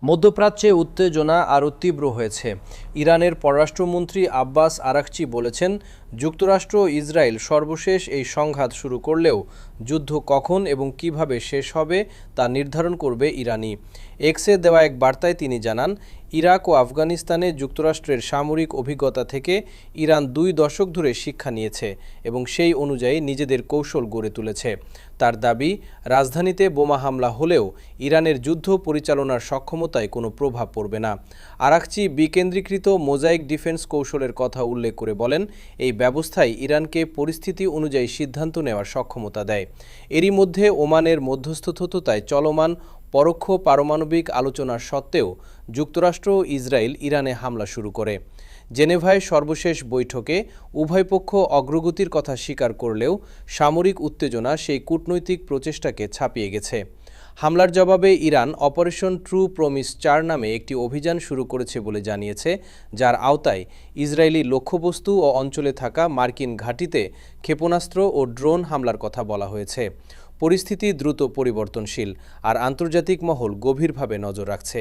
মধ্যপ্রাচ্যে উত্তেজনা আরও তীব্র হয়েছে। ইরানের পররাষ্ট্রমন্ত্রী আব্বাস আরাকচি বলেছেন, যুক্তরাষ্ট্র ও ইসরায়েল সর্বশেষ এই সংঘাত শুরু করলেও যুদ্ধ কখন এবং কিভাবে শেষ হবে তা নির্ধারণ করবে ইরানই। এক্সে দেওয়া এক বার্তায় তিনি জানান, ইরাক ও আফগানিস্তানে যুক্তরাষ্ট্রের সামরিক অভিজ্ঞতা থেকে ইরান 2 দশক ধরে শিক্ষা নিয়েছে এবং সেই অনুযায়ী নিজেদের কৌশল গড়ে তুলেছে। তার দাবি, রাজধানীতে বোমা হামলা হলেও ইরানের যুদ্ধ পরিচালনার সক্ষমতায় কোনো প্রভাব পড়বে না। আরাকচি বিকেন্দ্রীকৃত মোজাইক ডিফেন্স কৌশলের কথা উল্লেখ করে বলেন, এই ব্যবস্থায় ইরানকে পরিস্থিতি অনুযায়ী সিদ্ধান্ত নেওয়ার সক্ষমতা দেয়। এরই মধ্যে ওমানের মধ্যস্থতায় চলমান পরোক্ষ পারমাণবিক আলোচনার সত্ত্বেও যুক্তরাষ্ট্র ও ইসরায়েল ইরানে হামলা শুরু করে। জেনেভায় সর্বশেষ বৈঠকে উভয় পক্ষ অগ্রগতির কথা স্বীকার করলেও সামরিক উত্তেজনা সেই কূটনৈতিক প্রচেষ্টাকে ছাপিয়ে গেছে। হামলার জবাবে ইরান অপারেশন ট্রু প্রমিস 4 নামে একটি অভিযান শুরু করেছে বলে জানিয়েছে, যার আওতায় ইসরায়েলি লক্ষ্যবস্তু ও অঞ্চলে থাকা মার্কিন ঘাঁটিতে ক্ষেপণাস্ত্র ও ড্রোন হামলার কথা বলা হয়েছে। পরিস্থিতি দ্রুত পরিবর্তনশীল, আর আন্তর্জাতিক মহল গভীরভাবে নজর রাখছে।